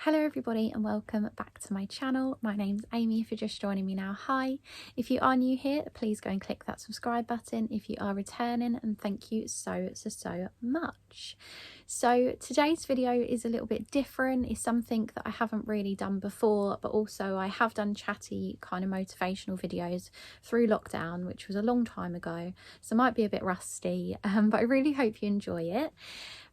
Hello everybody and welcome back to my channel. My name's Amy if you're just joining me now. Hi. If you are new here, please go and click that subscribe button. If you are returning, and thank you so much. So today's video is a little bit different. It's something that I haven't really done before, but also I have done chatty kind of motivational videos through lockdown, which was a long time ago, so might be a bit rusty, but I really hope you enjoy it.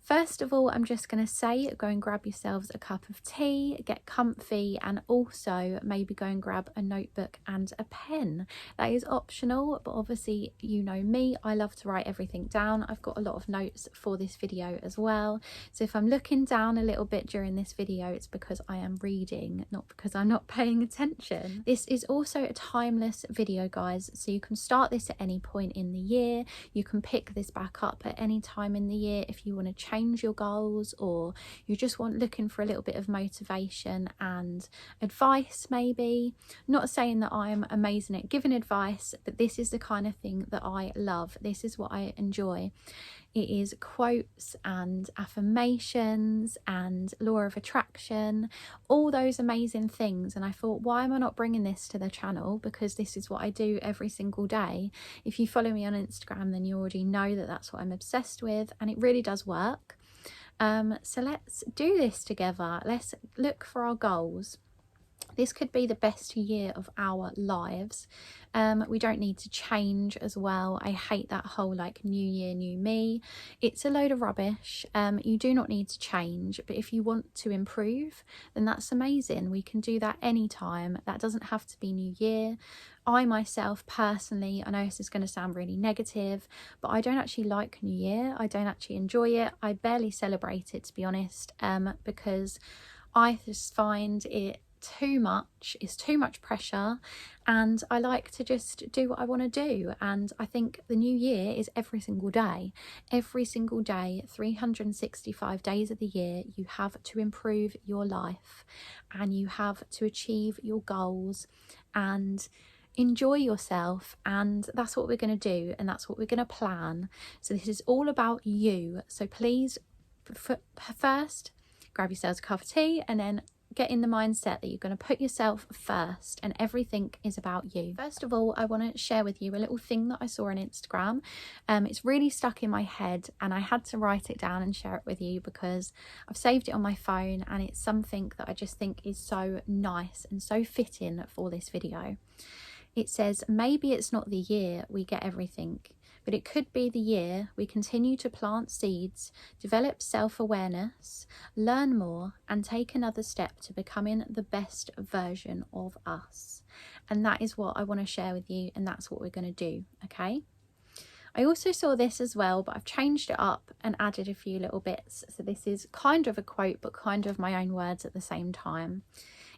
First of all, I'm just going to say go and grab yourselves a cup of tea, get comfy, and also maybe go and grab a notebook and a pen. That is optional, but obviously you know me, I love to write everything down. I've got a lot of notes for this video as well. So if I'm looking down a little bit during this video, it's because I am reading, not because I'm not paying attention. This is also a timeless video, guys, so you can start this at any point in the year. You can pick this back up at any time in the year if you want to change your goals, or you just want looking for a little bit of motivation and advice. Maybe not saying that I'm amazing at giving advice, but this is the kind of thing that I love. This is what I enjoy. It is quotes and affirmations and law of attraction, all those amazing things. And I thought, why am I not bringing this to the channel? Because this is what I do every single day. If you follow me on Instagram, then you already know that that's what I'm obsessed with, and it really does work. So let's do this together. Let's look for our goals. This could be the best year of our lives. We don't need to change as well. I hate that whole like new year, new me. It's a load of rubbish. You do not need to change, but if you want to improve, then that's amazing. We can do that anytime. That doesn't have to be new year. I myself personally, I know this is going to sound really negative, but I don't actually like New Year. I don't actually enjoy it. I barely celebrate it, to be honest, because I just find it too much. It's too much pressure, and I like to just do what I want to do. And I think the new year is every single day, 365 days of the year. You have to improve your life, and you have to achieve your goals and enjoy yourself, and that's what we're going to do, and that's what we're going to plan. So this is all about you. So please, first grab yourselves a cup of tea, and then get in the mindset that you're going to put yourself first, and everything is about you. First of all, I want to share with you a little thing that I saw on Instagram. It's really stuck in my head, and I had to write it down and share it with you because I've saved it on my phone, and it's something that I just think is so nice and so fitting for this video. It says, maybe it's not the year we get everything, but it could be the year we continue to plant seeds, develop self-awareness, learn more, and take another step to becoming the best version of us. And that is what I want to share with you, and that's what we're going to do, okay? I also saw this as well, but I've changed it up and added a few little bits. So this is kind of a quote, but kind of my own words at the same time.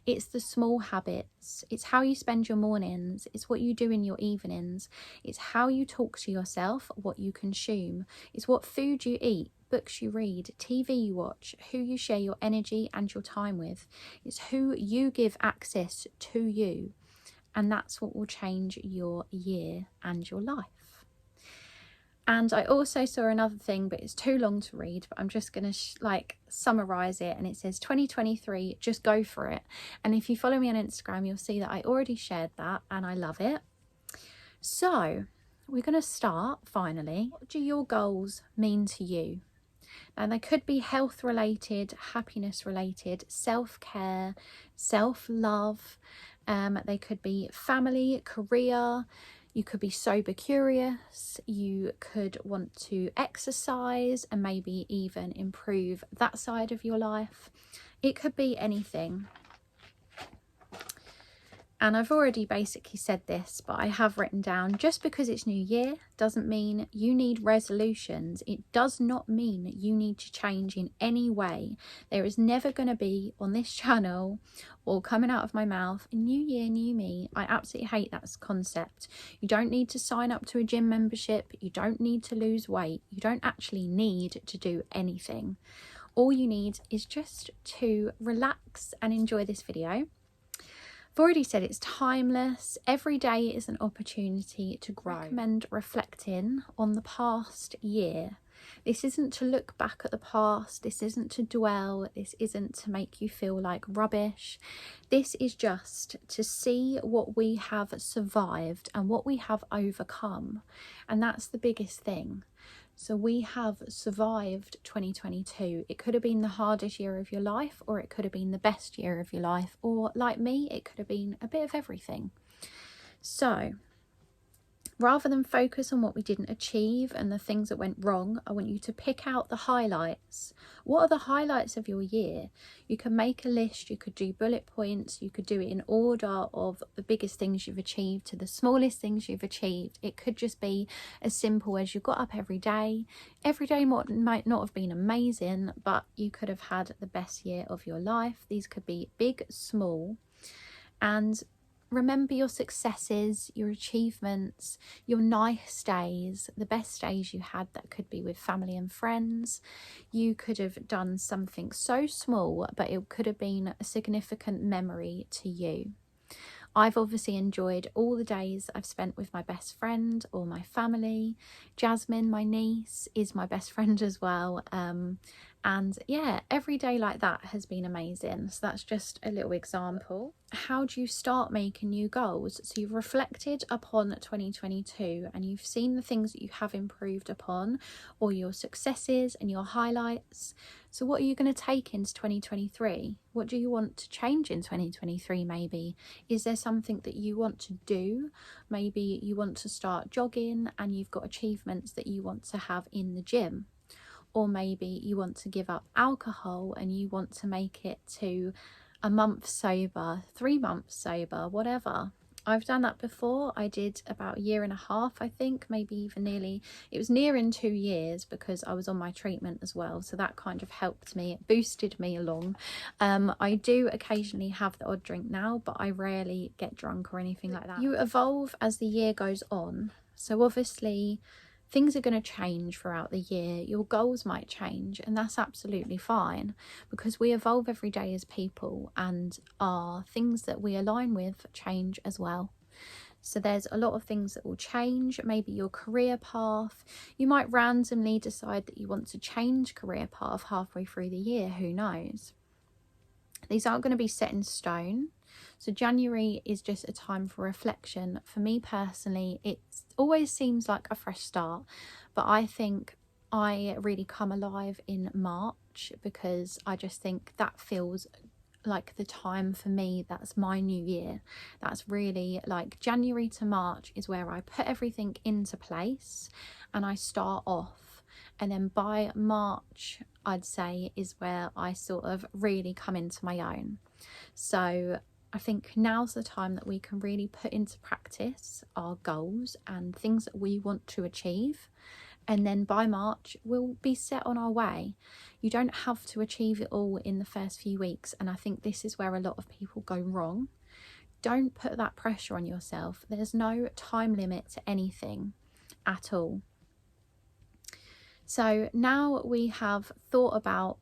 It's the small habits. It's how you spend your mornings. It's what you do in your evenings. It's how you talk to yourself, what you consume. It's what food you eat, books you read, TV you watch, who you share your energy and your time with. It's who you give access to you. And that's what will change your year and your life. And I also saw another thing, but it's too long to read, but I'm just going to summarize it. And it says 2023, just go for it. And if you follow me on Instagram, you'll see that I already shared that, and I love it. So we're going to start finally. What do your goals mean to you? And they could be health related, happiness related, self-care, self-love. They could be family, career. You could be sober curious, you could want to exercise and maybe even improve that side of your life. It could be anything. And I've already basically said this, but I have written down, just because it's New Year doesn't mean you need resolutions. It does not mean you need to change in any way. There is never going to be on this channel or coming out of my mouth, new year, new me. I absolutely hate that concept. You don't need to sign up to a gym membership. You don't need to lose weight. You don't actually need to do anything. All you need is just to relax and enjoy this video. I've already said it's timeless. Every day is an opportunity to grow. I recommend reflecting on the past year This isn't to look back at the past. This isn't to dwell. This isn't to make you feel like rubbish. This is just to see what we have survived and what we have overcome. And that's the biggest thing. So we have survived 2022. It could have been the hardest year of your life, or it could have been the best year of your life, or like me, it could have been a bit of everything. So rather than focus on what we didn't achieve and the things that went wrong, I want you to pick out the highlights. What are the highlights of your year? You can make a list, you could do bullet points, you could do it in order of the biggest things you've achieved to the smallest things you've achieved. It could just be as simple as you got up every day. Every day might not have been amazing, but you could have had the best year of your life. These could be big, small, and remember your successes, your achievements, your nice days, the best days you had. That could be with family and friends. You could have done something so small, but it could have been a significant memory to you. I've obviously enjoyed all the days I've spent with my best friend or my family. Jasmine, my niece, is my best friend as well. And yeah, every day like that has been amazing. So that's just a little example. How do you start making new goals? So you've reflected upon 2022 and you've seen the things that you have improved upon, or your successes and your highlights. So what are you going to take into 2023? What do you want to change in 2023 maybe? Is there something that you want to do? Maybe you want to start jogging and you've got achievements that you want to have in the gym. Or maybe you want to give up alcohol and you want to make it to a month sober, 3 months sober, whatever. I've done that before. I did about 1.5 years, I think, maybe even it was nearing 2 years, because I was on my treatment as well. So that kind of helped me, it boosted me along. I do occasionally have the odd drink now, but I rarely get drunk or anything like that. You evolve as the year goes on. So obviously things are going to change throughout the year. Your goals might change, and that's absolutely fine, because we evolve every day as people, and our things that we align with change as well. So there's a lot of things that will change. Maybe your career path. You might randomly decide that you want to change career path halfway through the year. Who knows? These aren't going to be set in stone. So January is just a time for reflection. For me personally, it always seems like a fresh start, but I think I really come alive in March, because I just think that feels like the time for me. That's my new year. That's really like January to March is where I put everything into place and I start off. And then by March, I'd say, is where I sort of really come into my own. So I think now's the time that we can really put into practice our goals and things that we want to achieve. And then by March, we'll be set on our way. You don't have to achieve it all in the first few weeks. And I think this is where a lot of people go wrong. Don't put that pressure on yourself. There's no time limit to anything at all. So now we have thought about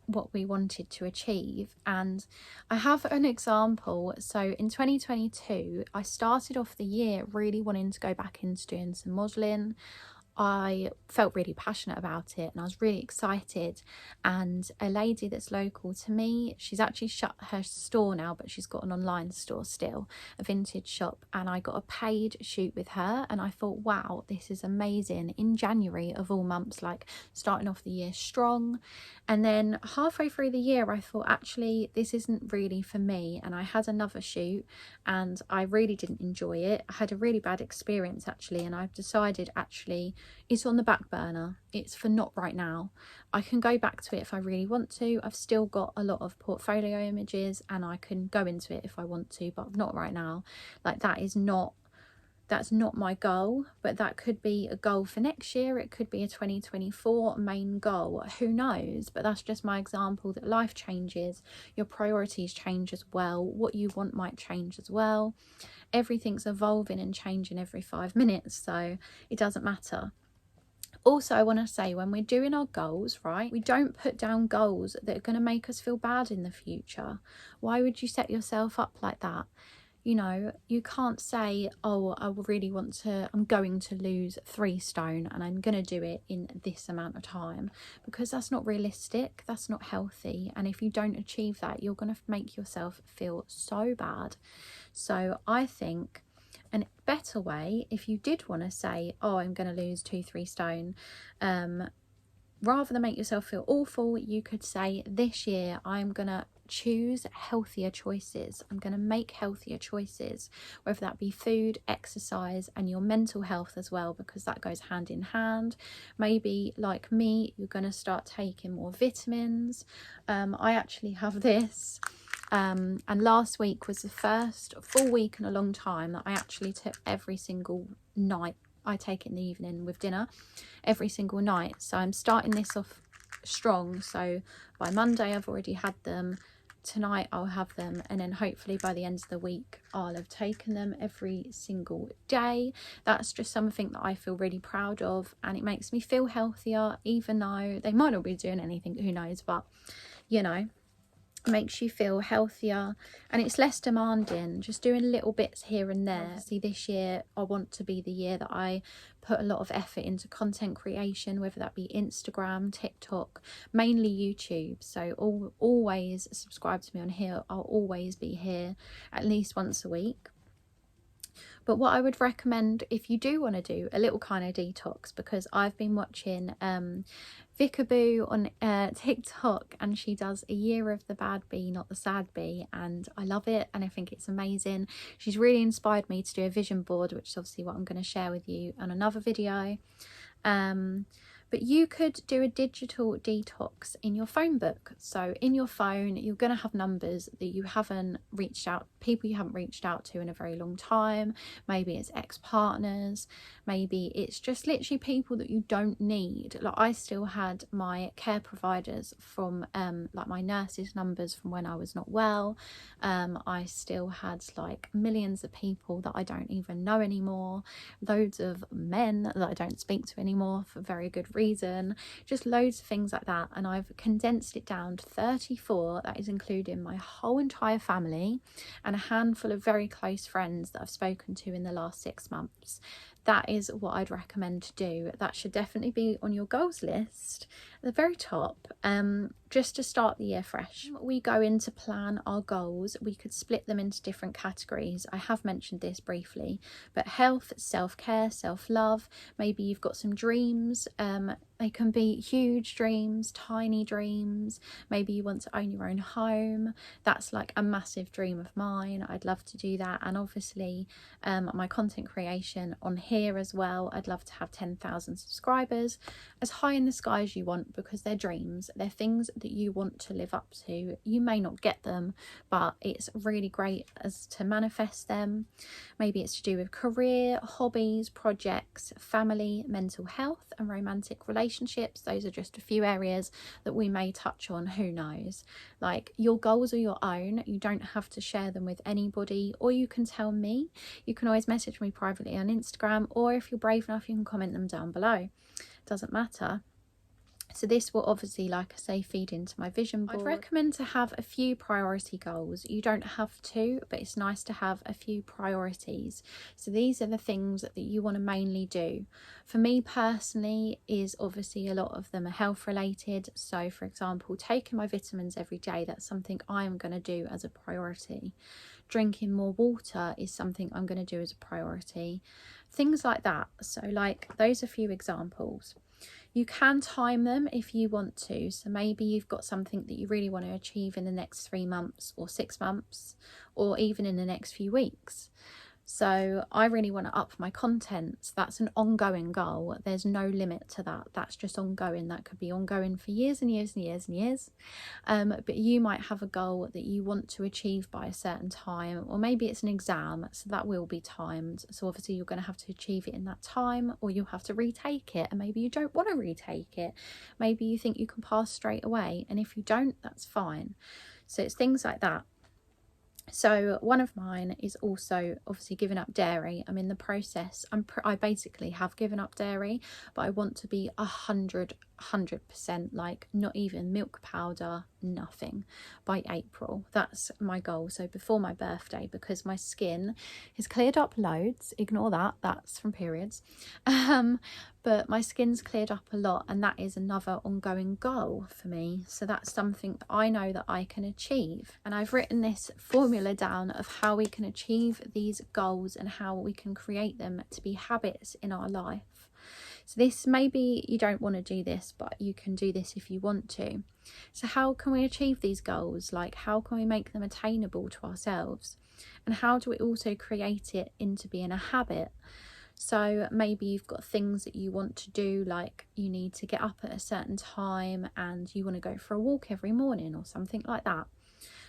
what we wanted to achieve, and I have an example. So in 2022, I started off the year really wanting to go back into doing some modelling. I felt really passionate about it and I was really excited, and a lady that's local to me, she's actually shut her store now, but she's got an online store still, a vintage shop, and I got a paid shoot with her, and I thought, wow, this is amazing in January of all months, like starting off the year strong. And then halfway through the year I thought, actually this isn't really for me, and I had another shoot and I really didn't enjoy it. I had a really bad experience actually, and I've decided actually it's on the back burner. It's for not right now. I can go back to it if I really want to. I've still got a lot of portfolio images and I can go into it if I want to, but not right now. Like that's not my goal, but that could be a goal for next year. It could be a 2024 main goal, who knows? But that's just my example that life changes, your priorities change as well, what you want might change as well. Everything's evolving and changing every 5 minutes, so it doesn't matter. Also, I want to say, when we're doing our goals, right, we don't put down goals that are going to make us feel bad in the future. Why would you set yourself up like that? You know, you can't say, oh, I'm going to lose 3 stone and I'm going to do it in this amount of time, because that's not realistic, that's not healthy. And if you don't achieve that, you're going to make yourself feel so bad. So I think a better way, if you did want to say, oh, I'm going to lose 2-3 stone, rather than make yourself feel awful, you could say, this year I'm going to choose healthier choices. I'm going to make healthier choices, whether that be food, exercise, and your mental health as well, because that goes hand in hand. Maybe like me, you're going to start taking more vitamins. I actually have this. And last week was the first full week in a long time that I actually took every single night. I take it in the evening with dinner every single night. So I'm starting this off strong. So by Monday I've already had them. Tonight I'll have them, and then hopefully by the end of the week I'll have taken them every single day. That's just something that I feel really proud of, and it makes me feel healthier, even though they might not be doing anything, who knows, but you know, makes you feel healthier and it's less demanding, just doing little bits here and there. Obviously this year I want to be the year that I put a lot of effort into content creation, whether that be Instagram, TikTok, mainly YouTube. So always subscribe to me on here. I'll always be here at least once a week. But what I would recommend, if you do want to do a little kind of detox, because I've been watching Vickaboo on TikTok, and she does a year of the bad bee, not the sad bee, and I love it and I think it's amazing. She's really inspired me to do a vision board, which is obviously what I'm going to share with you on another video. But you could do a digital detox in your phone book. So in your phone, you're going to have numbers that you haven't reached out, people you haven't reached out to in a very long time. Maybe it's ex-partners, maybe it's just literally people that you don't need. Like I still had my care providers from like my nurses' numbers from when I was not well. I still had like millions of people that I don't even know anymore, loads of men that I don't speak to anymore for very good reason, just loads of things like that. And I've condensed it down to 34. That is including my whole entire family and a handful of very close friends that I've spoken to in the last 6 months. That is what I'd recommend to do. That should definitely be on your goals list at the very top, just to start the year fresh. We go in to plan our goals, we could split them into different categories. I have mentioned this briefly, but health, self-care, self-love. Maybe you've got some dreams. They can be huge dreams, tiny dreams. Maybe you want to own your own home. That's like a massive dream of mine. I'd love to do that. And obviously my content creation on here as well. I'd love to have 10,000 subscribers, as high in the sky as you want, because they're dreams. They're things that you want to live up to. You may not get them, but it's really great as to manifest them. Maybe it's to do with career, hobbies, projects, family, mental health, and romantic relationships. Those are just a few areas that we may touch on, who knows. Like, your goals are your own. You don't have to share them with anybody, or you can tell me. You can always message me privately on Instagram, or if you're brave enough, you can comment them down below. Doesn't matter. So this will obviously, like I say, feed into my vision board. I'd recommend to have a few priority goals. You don't have to, but it's nice to have a few priorities. So these are the things that you want to mainly do. For me personally, is obviously a lot of them are health related. So for example, taking my vitamins every day, that's something I'm going to do as a priority. Drinking more water is something I'm going to do as a priority. Things like that. So like, those are a few examples. You can time them if you want to. So maybe you've got something that you really want to achieve in the next 3 months or 6 months, or even in the next few weeks. So I really want to up my contents. That's an ongoing goal. There's no limit to that. That's just ongoing. That could be ongoing for years and years and years and years. But you might have a goal that you want to achieve by a certain time, or maybe it's an exam, so that will be timed. So obviously you're going to have to achieve it in that time, or you'll have to retake it, and maybe you don't want to retake it. Maybe you think you can pass straight away, and if you don't, that's fine. So it's things like that. So one of mine is also obviously giving up dairy. I'm in the process. I basically have given up dairy, but I want to be 100 100%, like not even milk powder, nothing, by April. That's my goal. So before my birthday, because my skin has cleared up loads, ignore that, that's from periods, but my skin's cleared up a lot, and that is another ongoing goal for me. So that's something that I know that I can achieve, and I've written this formula down of how we can achieve these goals and how we can create them to be habits in our life. So this, maybe you don't want to do this, but you can do this if you want to. So how can we achieve these goals? Like, how can we make them attainable to ourselves? And how do we also create it into being a habit? So maybe you've got things that you want to do, like you need to get up at a certain time and you want to go for a walk every morning or something like that.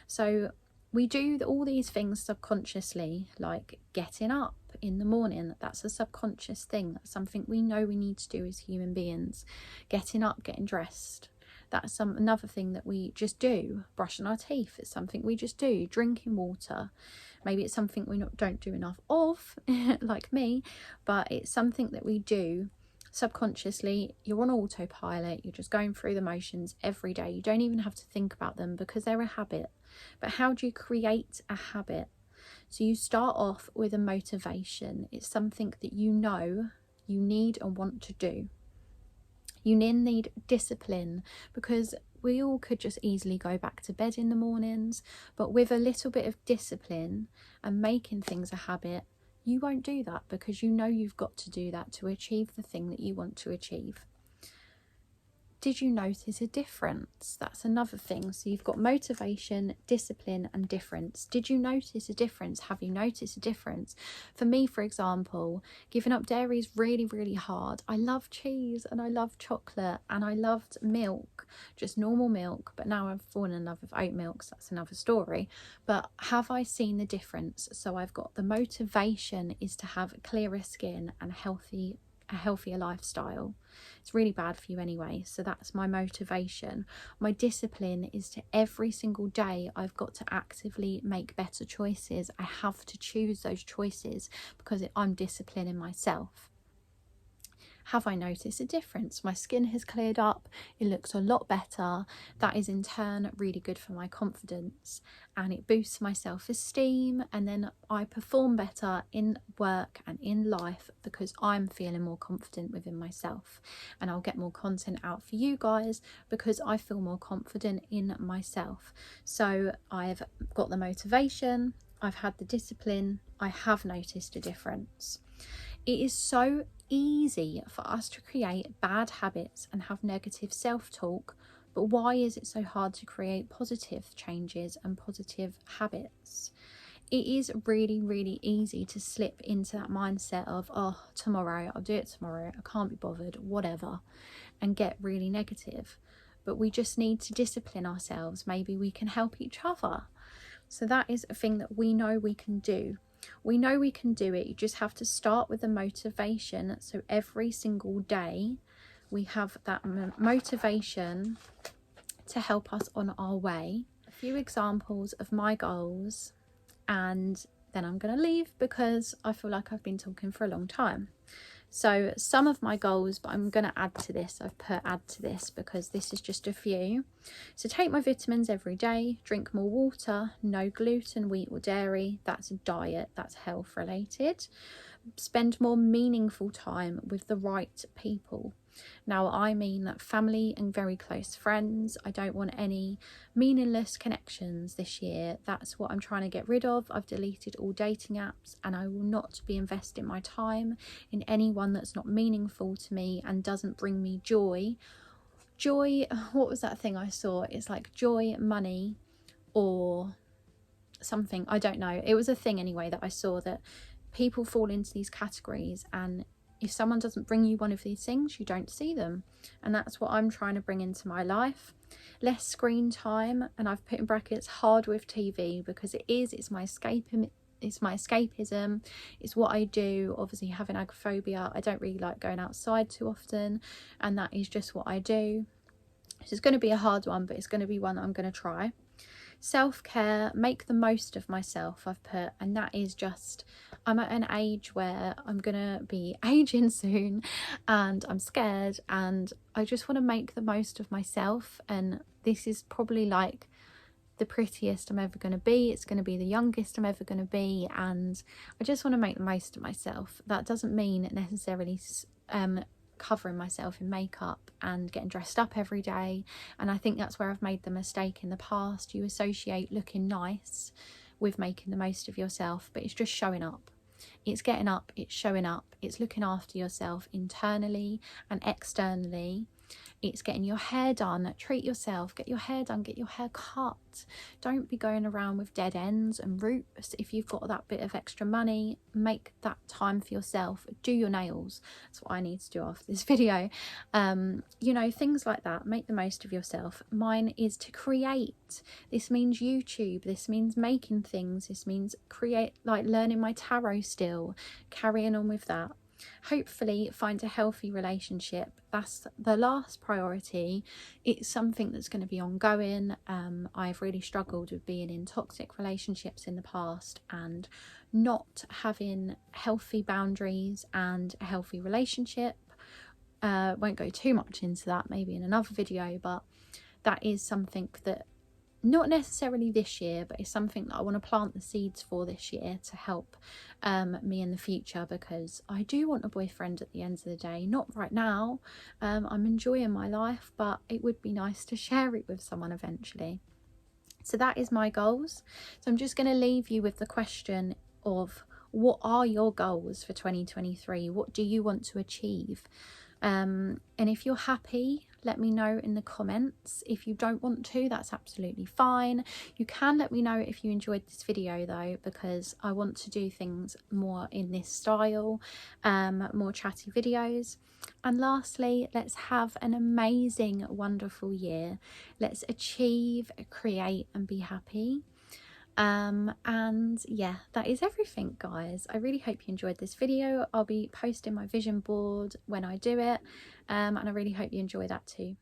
So we do all these things subconsciously, like getting up in the morning. That's a subconscious thing. That's something we know we need to do as human beings. Getting up, getting dressed. That's another thing that we just do. Brushing our teeth, it's something we just do. Drinking water. Maybe it's something we don't do enough of, like me, but it's something that we do subconsciously. You're on autopilot. You're just going through the motions every day. You don't even have to think about them because they're a habit. But how do you create a habit? So you start off with a motivation. It's something that you know you need and want to do. You then need discipline, because we all could just easily go back to bed in the mornings, but with a little bit of discipline and making things a habit, you won't do that, because you know you've got to do that to achieve the thing that you want to achieve. Did you notice a difference? That's another thing. So you've got motivation, discipline, and difference. Did you notice a difference? Have you noticed a difference? For me, for example, giving up dairy is really, really hard. I love cheese and I love chocolate and I loved milk, just normal milk. But now I've fallen in love with oat milk, so that's another story. But have I seen the difference? So I've got the motivation is to have clearer skin and a healthier lifestyle. It's really bad for you anyway, so that's my motivation. My discipline is to every single day I've got to actively make better choices. I have to choose those choices because I'm disciplining myself. Have I noticed a difference? My skin has cleared up, it looks a lot better. That is in turn really good for my confidence, and it boosts my self-esteem, and then I perform better in work and in life because I'm feeling more confident within myself, and I'll get more content out for you guys because I feel more confident in myself. So I've got the motivation, I've had the discipline, I have noticed a difference. It is so easy for us to create bad habits and have negative self-talk, but why is it so hard to create positive changes and positive habits? It is really, really easy to slip into that mindset of, oh, tomorrow, I'll do it tomorrow, I can't be bothered, whatever, and get really negative. But we just need to discipline ourselves. Maybe we can help each other. So that is a thing that we know we can do. We know we can do it. You just have to start with the motivation. So every single day we have that motivation to help us on our way. A few examples of my goals, and then I'm going to leave because I feel like I've been talking for a long time. So some of my goals, but I'm going to add to this. I've put add to this because this is just a few. So take my vitamins every day, drink more water, no gluten, wheat or dairy. That's a diet, that's health related. Spend more meaningful time with the right people. Now, I mean family and very close friends. I don't want any meaningless connections this year. That's what I'm trying to get rid of. I've deleted all dating apps, and I will not be investing my time in anyone that's not meaningful to me and doesn't bring me joy. Joy, what was that thing I saw? It's like joy, money, or something. I don't know. It was a thing anyway that I saw, that people fall into these categories, and if someone doesn't bring you one of these things, you don't see them. And that's what I'm trying to bring into my life. Less screen time, and I've put in brackets hard with TV, because it's my escapism, it's what I do. Obviously, having agoraphobia, I don't really like going outside too often, and that is just what I do. So it's going to be a hard one, but it's going to be one that I'm going to try. self-care, make the most of myself, I've put, and that is just, I'm at an age where I'm gonna be aging soon and I'm scared, and I just want to make the most of myself. And this is probably like the prettiest I'm ever going to be. It's going to be the youngest I'm ever going to be, and I just want to make the most of myself. That doesn't mean necessarily covering myself in makeup and getting dressed up every day, and I think that's where I've made the mistake in the past. You associate looking nice with making the most of yourself, but it's just showing up. It's getting up, it's showing up, it's looking after yourself internally and externally. It's getting your hair done. Treat yourself, get your hair done, get your hair cut. Don't be going around with dead ends and roots. If you've got that bit of extra money, make that time for yourself. Do your nails. That's what I need to do after this video. You know, things like that. Make the most of yourself. Mine is to create. This means YouTube. This means making things. This means like learning my tarot still, carrying on with that. Hopefully find a healthy relationship. That's the last priority. It's something that's going to be ongoing. I've really struggled with being in toxic relationships in the past and not having healthy boundaries and a healthy relationship. Won't go too much into that, maybe in another video, but that is something that not necessarily this year, but it's something that I want to plant the seeds for this year to help me in the future, because I do want a boyfriend at the end of the day. Not right now. I'm enjoying my life, but it would be nice to share it with someone eventually. So that is my goals. So I'm just going to leave you with the question of, what are your goals for 2023? What do you want to achieve? And if you're happy, let me know in the comments. If you don't want to, that's absolutely fine. You can let me know if you enjoyed this video though, because I want to do things more in this style, more chatty videos. And lastly, let's have an amazing, wonderful year. Let's achieve, create and be happy. And yeah, that is everything, guys. I really hope you enjoyed this video. I'll be posting my vision board when I do it, and I really hope you enjoy that too.